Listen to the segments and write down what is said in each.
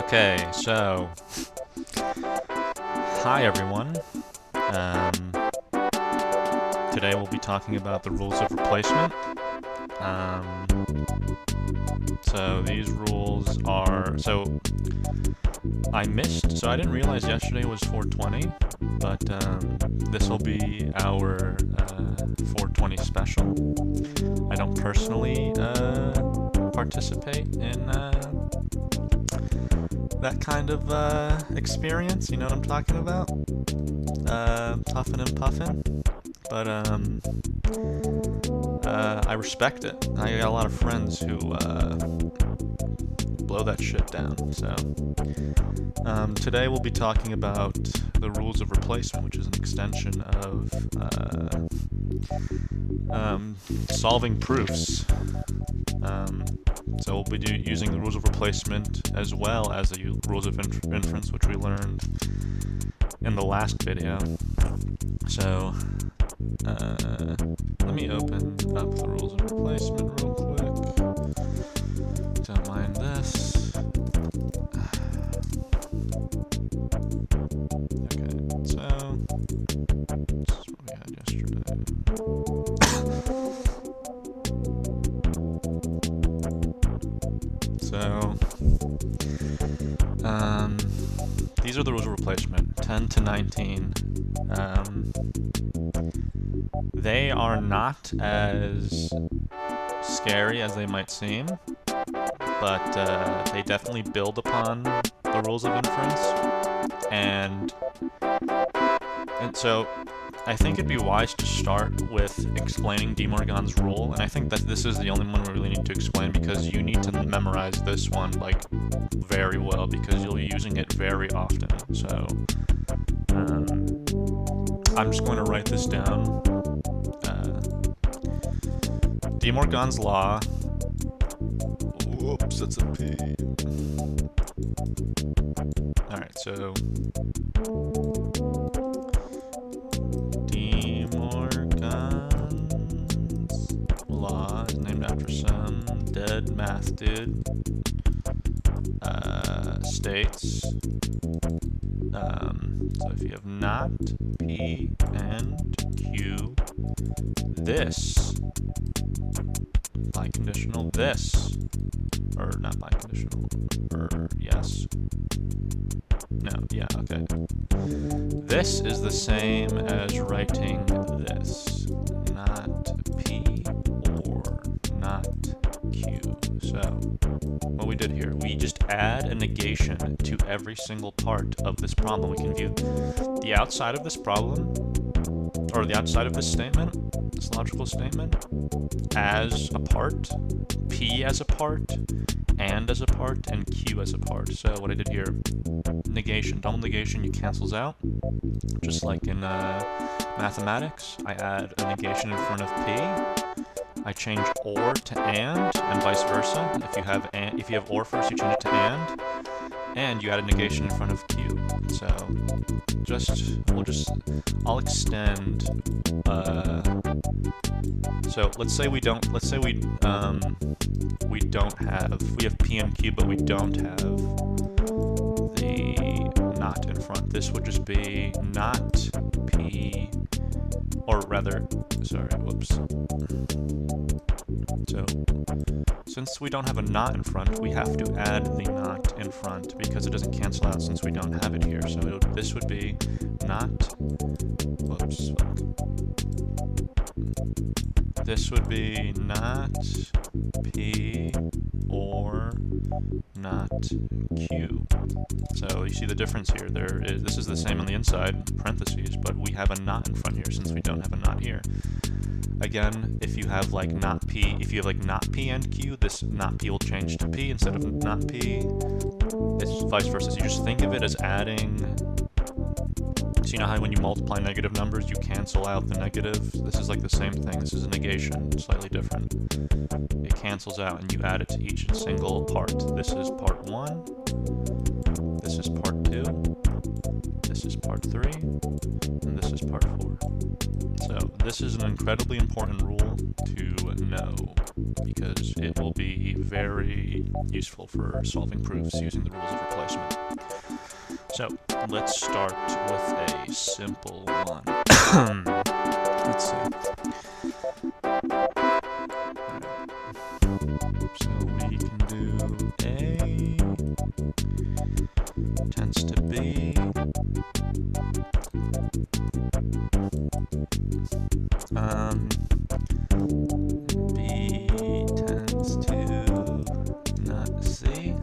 Okay, so hi everyone. Today we'll be talking about the rules of replacement. So these rules are, I didn't realize yesterday was 420, but this will be our 420 special. I don't personally participate in that kind of experience, you know what I'm talking about? Puffin' and puffin'. But I respect it. I got a lot of friends who blow that shit down. So today we'll be talking about the rules of replacement, which is an extension of solving proofs. So we'll be using the rules of replacement as well as the rules of inference, which we learned in the last video. So let me open up the rules of replacement real quick. Don't mind this. Okay, so this is what we had yesterday. So these are the rules of replacement, 10 to 19. They are not as scary as they might seem, but they definitely build upon the rules of inference, and so I think it'd be wise to start with explaining De Morgan's rule, and I think that this is the only one we really need to explain because you need to memorize this one like very well because you'll be using it very often. So I'm just going to write this down. De Morgan's law. Whoops, that's a P. Alright, so De Morgan's law is named after some dead math dude. States so if you have not P and Q, this biconditional, this, or not biconditional, or yes, no, yeah, okay. This is the same as writing this, not P or not Q. So what we did here, we just add a negation to every single part of this problem. We can view the outside of this problem, or the outside of this statement, this logical statement, as a part, P as a part, and as a part, and Q as a part. So what I did here, negation, double negation, you cancels out, just like in mathematics. I add a negation in front of P. I change or to and vice versa. If you have or first, you change it to and you add a negation in front of Q. So I'll extend. So let's say we have P and Q, but we don't have the not in front. This would just be not P, or rather, sorry, whoops. So, since we don't have a not in front, we have to add the not in front because it doesn't cancel out since we don't have it here. So this would be not, whoops, fuck. This would be not P or not Q. So you see the difference here. This is the same on the inside, parentheses, but we have a not in front here since we don't have a not here. Again, if you have like not P, not P and Q, this not P will change to P instead of not P. It's vice versa. So you just think of it as adding. So you know how when you multiply negative numbers, you cancel out the negative? This is like the same thing. This is a negation, slightly different. It cancels out and you add it to each single part. This is part 1. This is part 2. This is part 3, and this is part 4. So this is an incredibly important rule to know, because it will be very useful for solving proofs using the rules of replacement. So let's start with a simple one. Let's see. So we can do A tends to B. B tends to not C.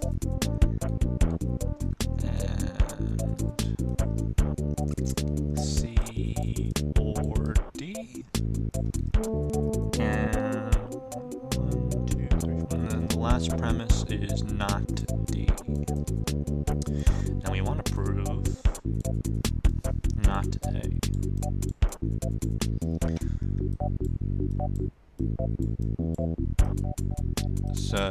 And C or D. And 1, 2, 3, 4. And then the last premise is not D. Now we want to prove not A. So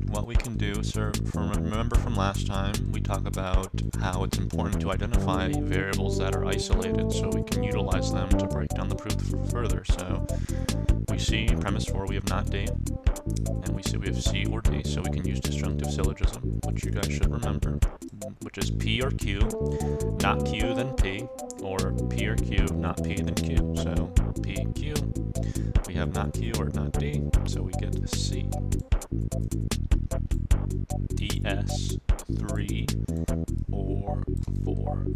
what we can do, remember from last time, we talk about how it's important to identify variables that are isolated so we can utilize them to break down the proof further. So we see in premise 4 we have not D, and we see we have C or D, so we can use disjunctive syllogism, which you guys should remember, which is P or Q, not Q then P, or P or Q, not P then Q. So P, Q, we have not Q or not D, so we get C. DS 3 or 4.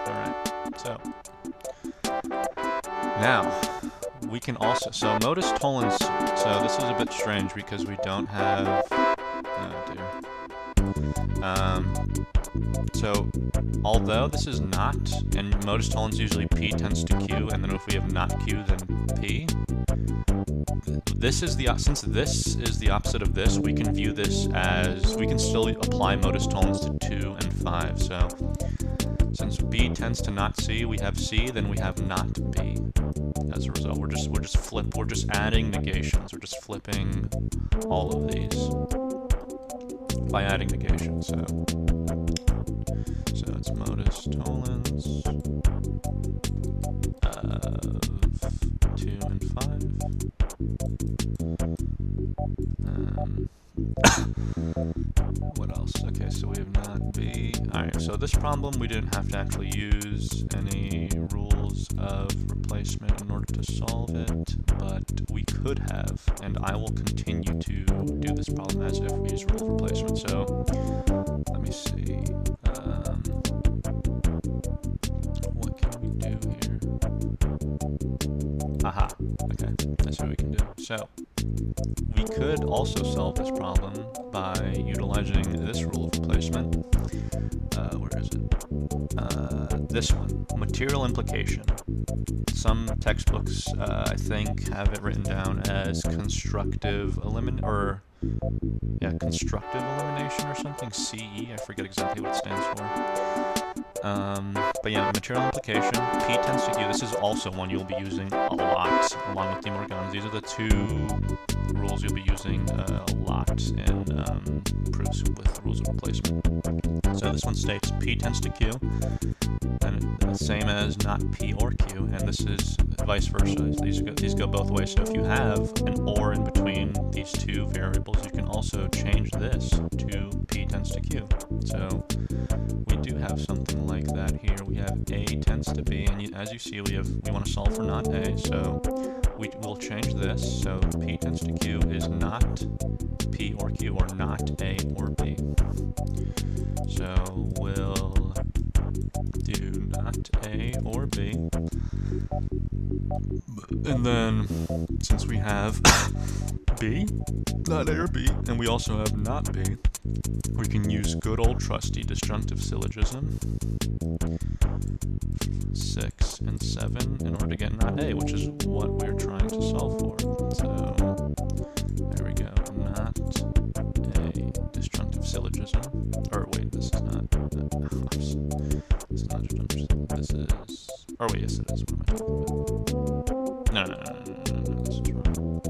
Alright, so now we can also, so modus tollens, so this is a bit strange because we don't have, oh dear. So although this is not, and modus tollens usually P tends to Q, and then if we have not Q, then P. This is the, since this is the opposite of this, we can view this as, we can still apply modus tollens to 2 and 5. So since B tends to not C, we have C, then we have not B. As a result, we're just adding negations. We're just flipping all of these by adding negations. So it's modus tollens of 2 and 5. What else? Okay, so we have not B. Alright, so this problem we didn't have to actually use any rules of replacement in order to solve it, but we could have, and I will continue to do this problem as if we use rule of replacement. So let me see. What can we do here? Aha, okay, that's what we can do. So we could also solve this problem by utilizing this rule of replacement. Where is it? This one, material implication. Some textbooks, I think, have it written down as constructive elimination or something. CE, I forget exactly what it stands for. But yeah, material implication, P tends to Q. This is also one you'll be using a lot, along with De Morgan's. These are the two rules you'll be using a lot in proofs with rules of replacement. So this one states P tends to Q, and the same as not P or Q, and this is vice versa. These go both ways. So if you have an or in between these two variables, you can also change this to P tends to Q. So we do have something like that here. We have A tends to B, and as you see, we want to solve for not A, so we will change this. So P tends to Q is not P or Q, or not A or B. So we'll do not A or B. And then, since we have B, not A or B, and we also have not B, we can use good old trusty disjunctive syllogism 6 and 7 in order to get not A, which is what we're trying to solve for. So there we go, not A disjunctive syllogism. Or wait, this is not. This is not disjunctive. This is. Or wait, yes, it is. What am I talking about? No, this is wrong.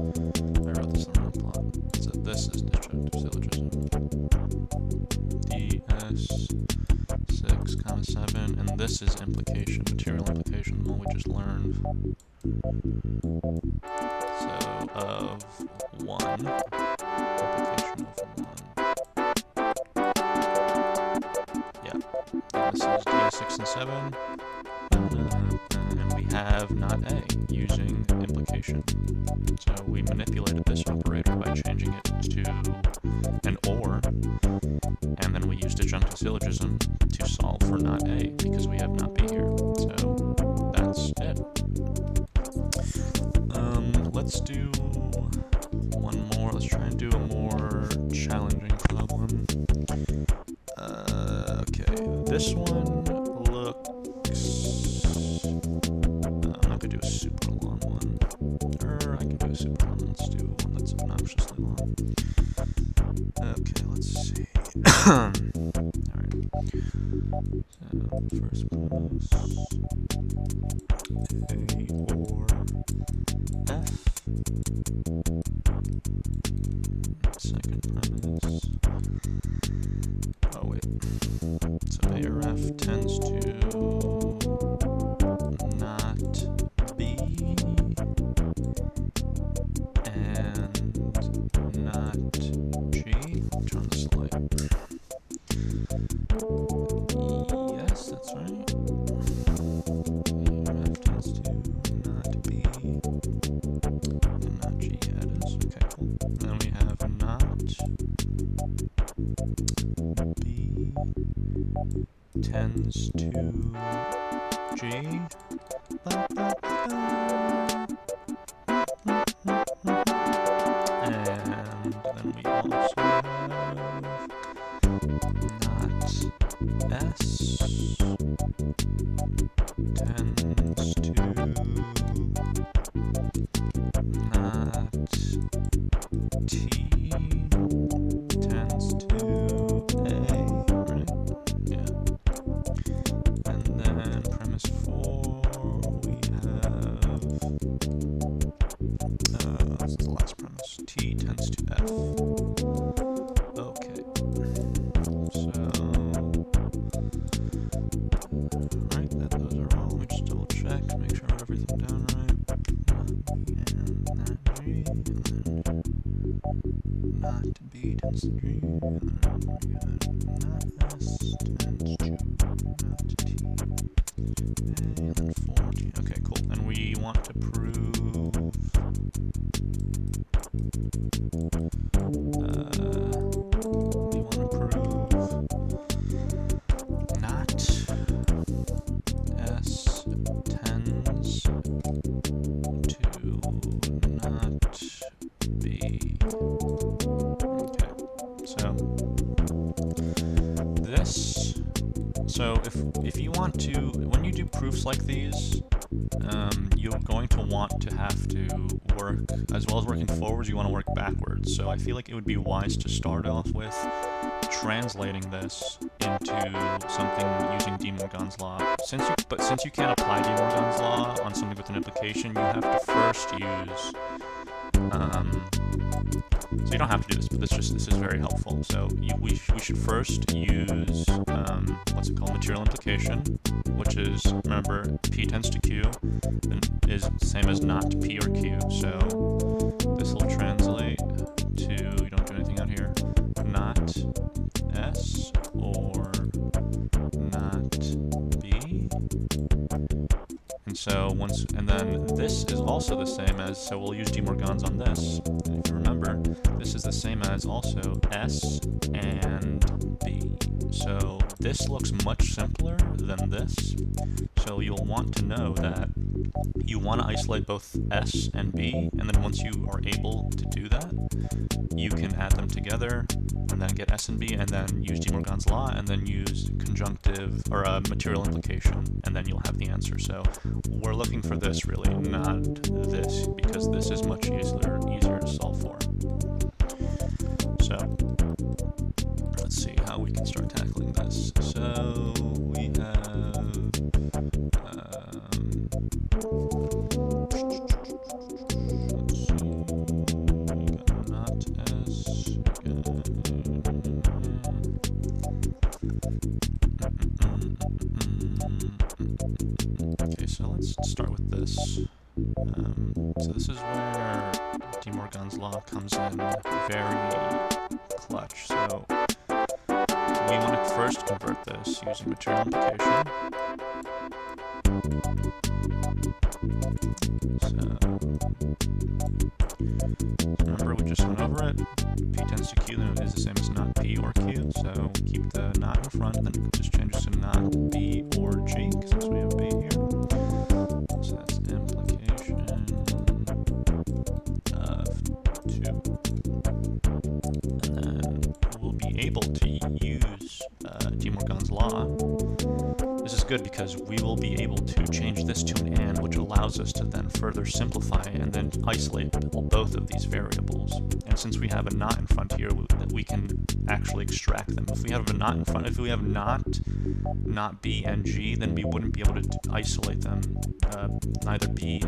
I wrote this in the wrong plot. So this this is implication, material implication, the one we just learned. So, of 1, implication of 1. Yeah, and this is DS6 and 7. And we have not A using implication. So we manipulated this operator by changing it to an OR, and then we used adjunctive syllogism to solve for not A because we have not B here. So that's it. Let's do one more. Let's try and do a more challenging problem. Okay, this one looks... I'm not gonna do a super long one. Or I can do a super long. Let's do one that's obnoxiously long. Okay, let's see. Alright. So, first premise. A or F. Second premise. Oh, wait. So A or F tends to not B and not G. Turn this light. Yes, that's right. A or F tends to not B and not G. Yeah, it is. Okay, cool. And then we have not B tends to G. And then we also have not S tends to not T tends to A, right? Yeah. And then premise 4, we have, this is the last premise, T tends to F. Okay. So, right, those are all. Let me just double check, make sure I wrote everything down right. Not G, and then not B tends to G, and then we got not S tends to not T, and then 4G. Okay, cool. And we want to prove not S tends to not B. Okay, so this. So if you want to, when you do proofs like these, you're going to want to have to work, as well as working forwards, you want to work backwards. So I feel like it would be wise to start off with translating this into something using De Morgan's law. Since you can't apply De Morgan's law on something with an implication, you have to first use so you don't have to do this, but this is very helpful. So we should first use what's it called, material implication, which is, remember, P tends to Q, and is the same as not P or Q. So this will translate to, you don't do anything out here, not S or not B. And so and then this is also the same as, so we'll use De Morgan's on this. And if you remember, this is the same as also S and B. So this looks much simpler than this. So you'll want to know that you want to isolate both S and B, and then once you are able to do that, you can add them together and then get S and B, and then use De Morgan's law, and then use conjunctive or material implication, and then you'll have the answer. So we're looking for this really, not this, because this is much easier to solve for. So let's see how we can start tackling this. So we have let's see, we got not S, this. So this is where De Morgan's law comes in very clutch. So we want to first convert this using material implication. So remember, we just went over it. P tends to Q then is the same as not P or Q. So keep the not in front, and then just change this to not B or G, since we have B here. So that's implication of 2. And then we'll be able to use De Morgan's law. This is good because we will be able to change this to an and, which allows us to then further simplify and then isolate both of these variables. And since we have a not in front here, we can actually extract them. If we have a not in front, if we have not B and G, then we wouldn't be able to isolate them, neither B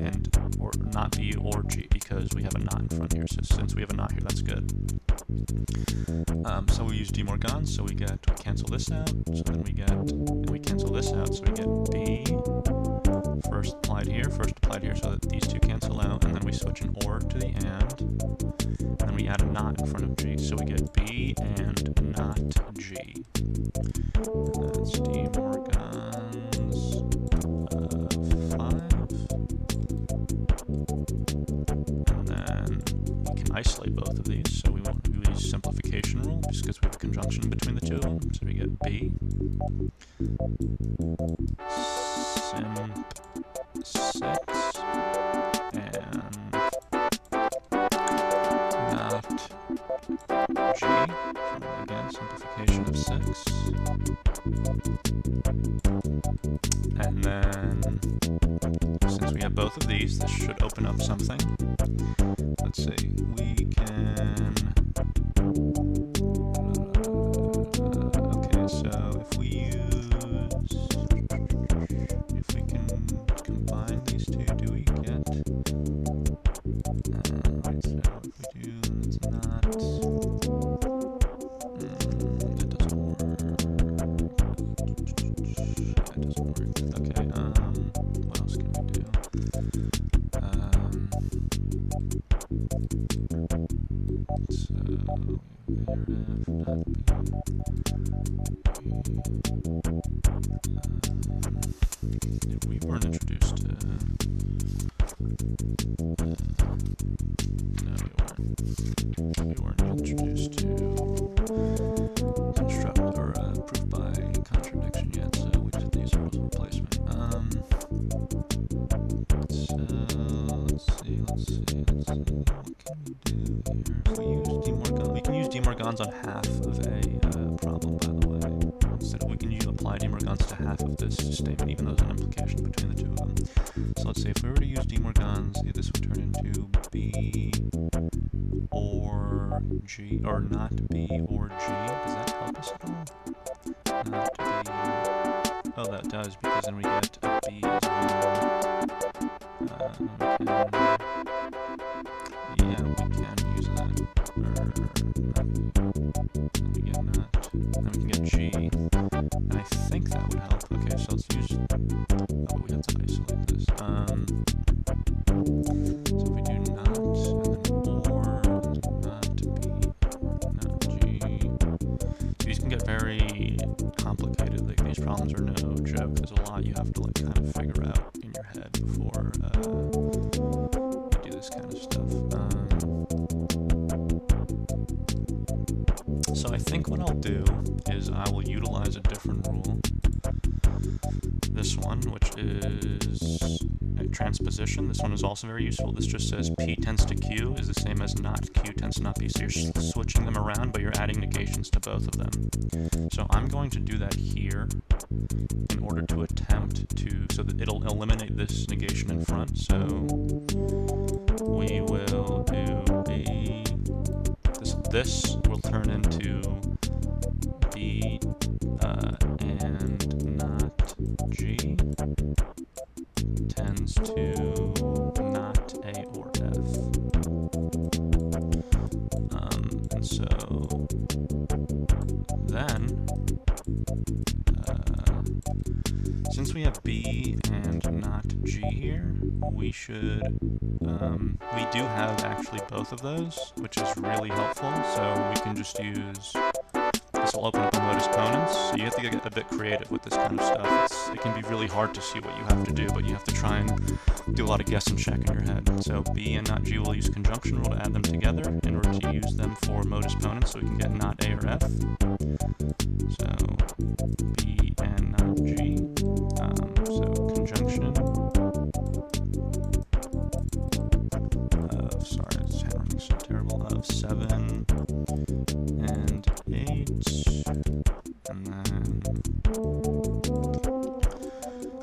or not B or G, because we have a not in front here. So since we have a not here, that's good. So we use De Morgan, so we cancel this out, so then we cancel this out, so we get B first applied here, so that these two cancel out, and then we switch an or to the and then we add a not in front of G, so we get B and not G. And that's De Morgan's 5. And then we can isolate both of these, so we use simplification rule, just because we have a conjunction between the two of them, so we get B. Simp 6 and not G. So again, simplification of 6. And then, since we have both of these, this should open up something. Let's see, we can... okay, so if we can combine these two, do we get... right, so if we do, it's not... it doesn't work. That doesn't work. Okay, what else can we do? We weren't introduced to... no, we weren't introduced to construct or proof by contradiction yet, so we just use rules of replacement. So let's see. What can we do here? If we use De Morgan, we can use De Morgan's on half of a problem, by the way. Instead of, we can apply De Morgan's to half of this statement, even though there's an implication between the two of them. So let's say if we were to use De Morgan's, this would turn into B or G, or not B or G. Does that help us at all? Not B. Oh, that does, because then we get a B as well. Yeah, we can use that. We get not. Then we can get G. And I think that would help. Okay, so let's use... oh, we have to isolate this. So if we do not, and then or, not B, not G. So these can get very complicated. Like, these problems are no joke. There's a lot you have to like kind of figure out in your head before you do this kind of stuff. So I think what I'll do is I will utilize a different rule. This one, which is transposition. This one is also very useful. This just says P tends to Q is the same as not Q tends to not P. So you're switching them around, but you're adding negations to both of them. So I'm going to do that here in order to attempt to, so that it'll eliminate this negation in front. So we will do B. This will turn into B and not G tends to not A or F. And so then, since we have B and not G, G here, we should, we do have actually both of those, which is really helpful, so we can just use, this will open up the modus ponens, so you have to get a bit creative with this kind of stuff. It can be really hard to see what you have to do, but you have to try and do a lot of guess and check in your head. So B and not G will use conjunction rule to add them together in order to use them for modus ponens, so we can get not A or F. So B and not G. So conjunction of, sorry, it's handwriting so terrible, of 7 and 8, and then,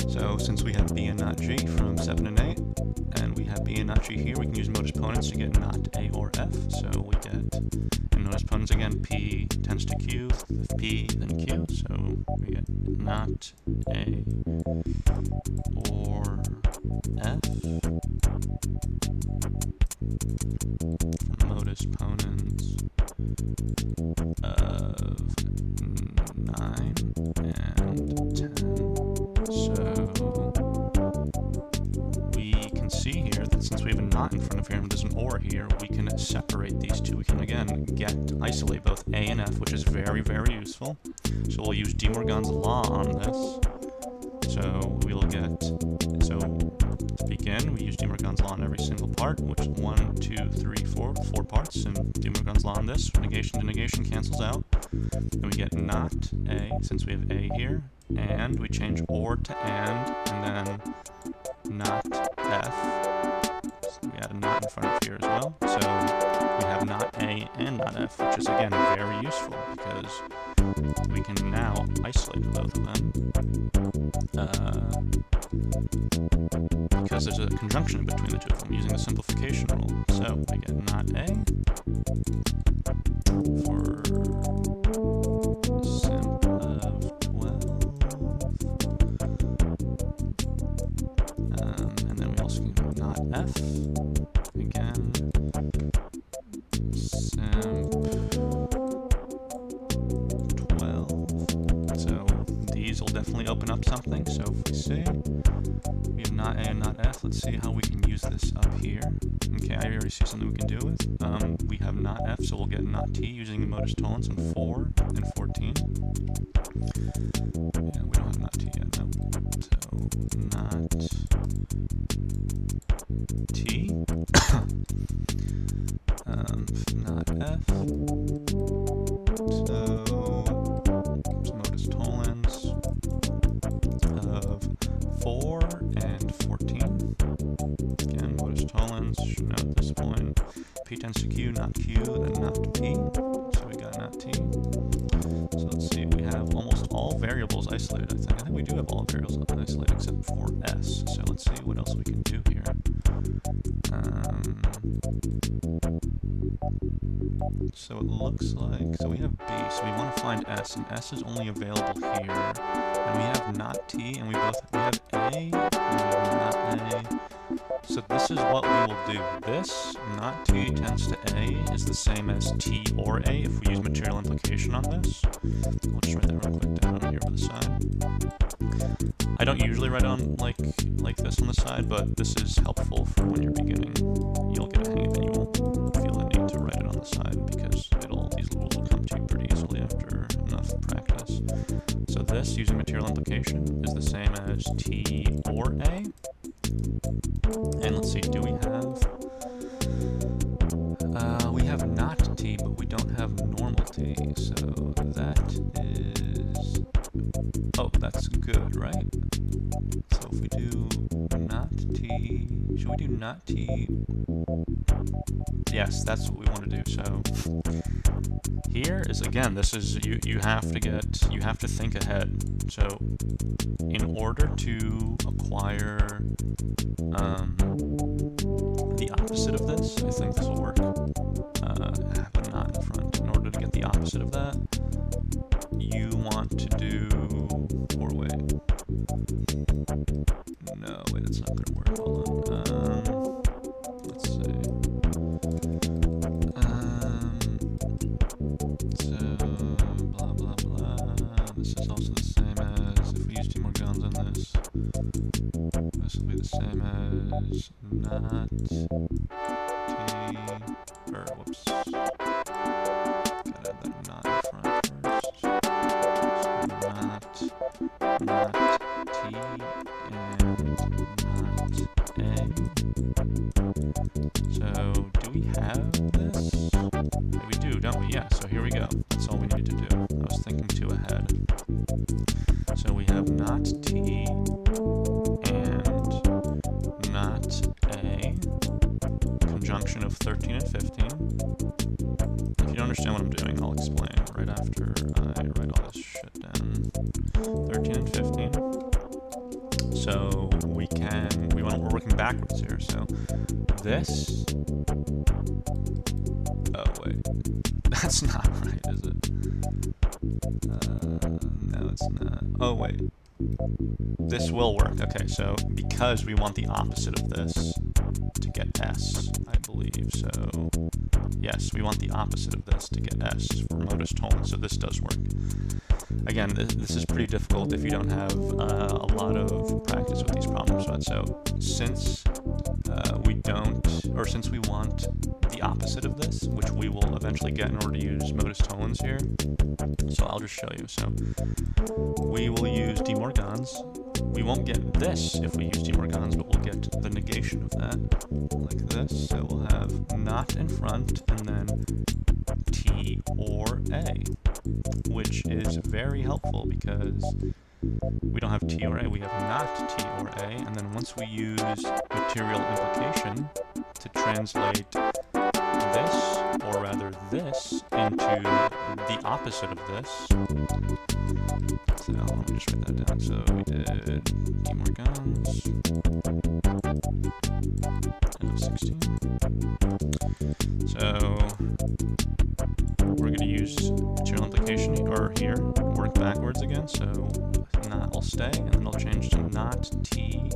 so since we have B and not G from 7 and 8, and we have B and not G here, we can use modus ponens to get not A or F, so we get, in modus ponens again, P tends to Q, P, then Q, so we get not A or F from modus ponens of 9 and 10. So we can see here that since we have a not in front of here and there's an or here, we can separate these two. We can again isolate both A and F, which is very, very useful. So we'll use De Morgan's law on this. So we'll get, so to begin, we use De Morgan's law on every single part, which is 1, 2, 3, 4 parts, and De Morgan's law on this. Negation to negation cancels out. And we get not A, since we have A here, and we change or to and then not F. So we add a not in front of here as well. So we have not A and not F, which is again very useful because we can now isolate both of them. Because there's a conjunction between the two of them using the simplification rule. So we get not A for simp of 12. And then we also can go not F. Again, simp 12. So these will definitely open up something. So if we see we have not A and not F, let's see how we can use this up here. Okay, I already see something we can do with. We have not F, so we'll get not T using the modus tollens in 4 and 14. Yeah, we don't have not T yet, no. So not T. Not F. So modus tollens of 4 and 14. Again, modus tollens should know at this point. P tends to Q, not Q, then not P. So we got not T. So let's see, we have almost all variables isolated, I think. I think we do have all variables isolated except for S. So let's see what else we can do here. So it looks like, so we have B, so we want to find S, and S is only available here. And we have not T, and we have A, and we have not A. So this is what we will do. This, not T tends to A, is the same as T or A if we use material implication on this. I'll just write that real quick down here on the side. I don't usually write on like this on the side, but this is helpful for when you're beginning. You'll get a hang of it, you won't feel the need to write it on the side because these rules will come to you pretty easily after enough practice. So this, using material implication, is the same as T or A. And let's see, do we have not T, but we don't have normal T, so that is, oh, that's good, right? So if we do not T, should we do not T? Yes, that's what we want to do. So here is, again, this is, you have to think ahead. So in order to acquire the opposite of this, I think this will work. Have a not in front. In order to get the opposite of that, you want to do, or wait. No, wait, that's not gonna work. Hold on. Let's see. So blah blah blah. This is also the same as if we use 2 more guns on this. This will be the same as not t, or whoops, gotta add that not in front first. So not t and not a. So do we have this? We do, don't we? Yeah, so here we go. That's all we need to do. I was thinking too ahead. So we have not t and not a, conjunction of 13 and 15. If you don't understand what I'm doing, I'll explain right after I write all this shit down. 13 and 15. So we're working backwards here. So this, oh wait, that's not right, is it? No, it's not. Oh wait, this will work. Okay, so because we want the opposite of this to get S, I believe. So yes, we want the opposite of this to get S for modus tollens. So this does work. Again, this is pretty difficult if you don't have a lot of practice with these problems. So since since we want the opposite of this, which we will eventually get in order to use modus tollens here, so I'll just show you. So we will use De Morgan's. We won't get this if we use De Morgan's, but we'll get the negation of that, like this. So we'll have not in front, and then T or A, which is very helpful because we don't have T or A, we have not T or A, and then once we use material implication to translate this, or rather this, into the opposite of this. So let me just write that down. So we did De Morgan's of 16. So we're going to use material implication or here, work backwards again. So not will stay, and then I'll change to not T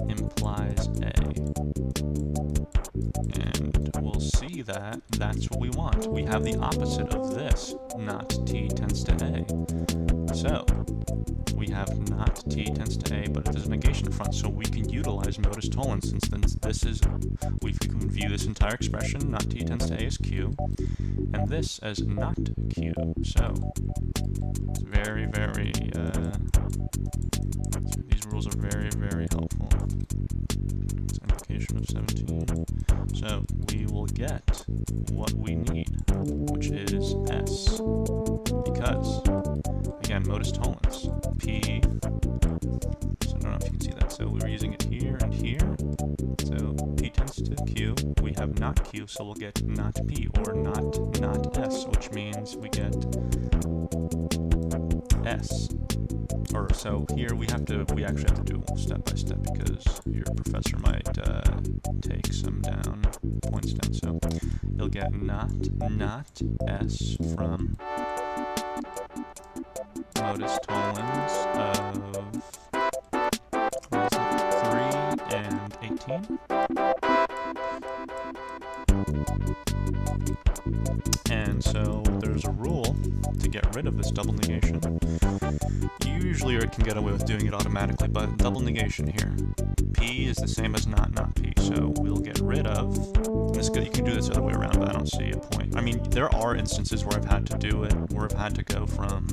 implies A. And we'll see that that's what we want. We have the opposite of this, not T tends to A. So we have not T tends to A, but there's a negation in front, so we can utilize modus tollens, since this is, we can view this entire expression, not T tends to A as Q, and this as not Q. So it's very, very, these rules are very, very helpful. It's implication of 17. So we will get what we need, which is S, because, again, modus tollens, P, so I don't know if you can see that, so we were using it here and here, so P tends to Q, we have not Q, so we'll get not P, or not S, which means we get S. Or so here we actually have to do step by step because your professor might take some points down. So you'll get not S from modus tollens of 3 and 18. And so there's a rule to get rid of this double negation. Usually you can get away with doing it automatically, but double negation here. P is the same as not P, so we'll get rid of, this. You can do this the other way around, but I don't see a point. I mean, there are instances where I've had to do it, where I've had to go from,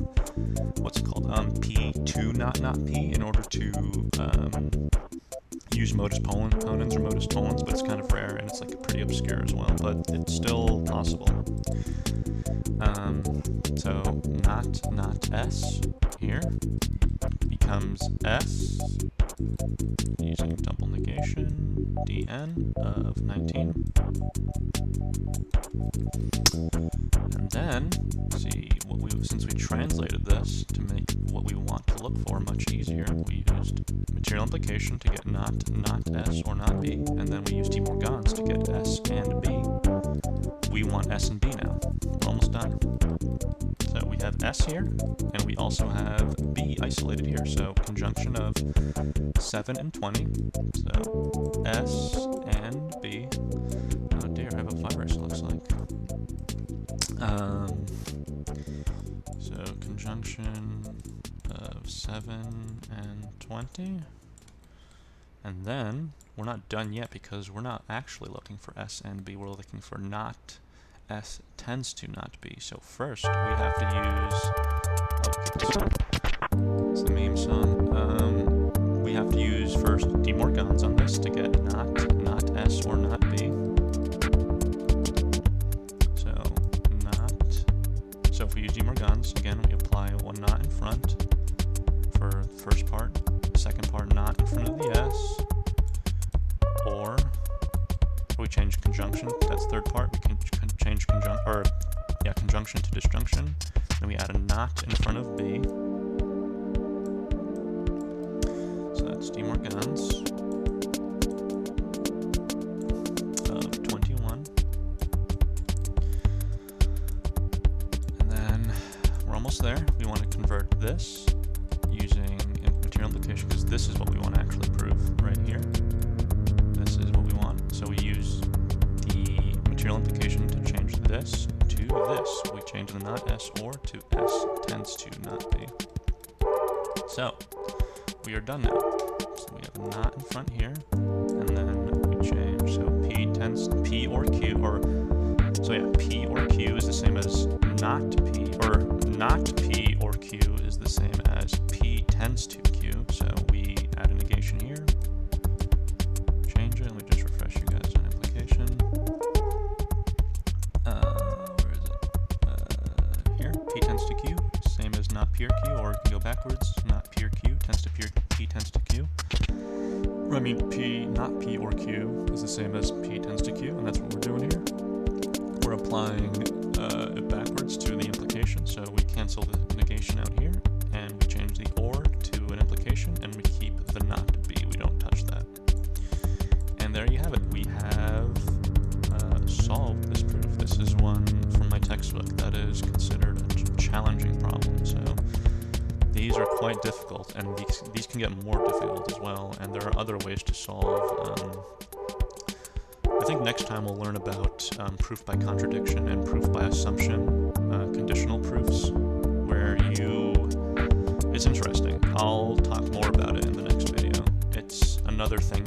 what's it called, P to not P in order to use modus ponens or modus tollens, but it's kind of rare and it's like pretty obscure as well, but it's still possible. So not S here becomes S using double negation dn of 19. And then see since we translated this to make what we want to look for much easier, we used material implication to get not S or not B, and then we used De Morgan's to get S and B. We want S and B now. We're almost done. So we have S here, and we also have B isolated here. So conjunction of 7 and 20. So S and B. Oh dear, I have a virus, it looks like. So conjunction of 7 and 20. And then we're not done yet because we're not actually looking for S and B. We're looking for not S tends to not B. So first we have to use, it's the meme song. We have to use first de Morgans on this to get not S or not B. So if we use de Morgans, again we apply one not in front for the first part, second part not in front of the S, or we change conjunction, that's the third part, we can change conjunction to disjunction, then we add a not in front of B, so that's de Morgans of 21, and then we're almost there. We want to convert this using material implication because this is what we want to actually prove right here. This is what we want. So we use the material implication to change this to this. We change the not S or to S tends to not B. So we are done now. So we have a not in front here, and then we change. So P or Q, or so yeah, P or Q is the same as not P, or not P or Q is the same as P tends to Q. So we add a negation here, change it, and we just refresh you guys on implication. Where is it? Here, P tends to Q, same as not P or Q, or you can go backwards, not P or Q tends to P tends to Q. I mean, not P or Q is the same as P tends to Q, and that's what we're doing here. We're applying it backwards to the implication, so we cancel the negation out here, and we change the or to an implication, and we keep the not B. We don't touch that. And there you have it. We have solved this proof. This is one from my textbook that is considered a challenging problem. So these are quite difficult, and these can get more difficult as well, and there are other ways to solve. I think next time we'll learn about proof by contradiction and proof by assumption, conditional proofs, where it's interesting. I'll talk more about it in the next video. It's another thing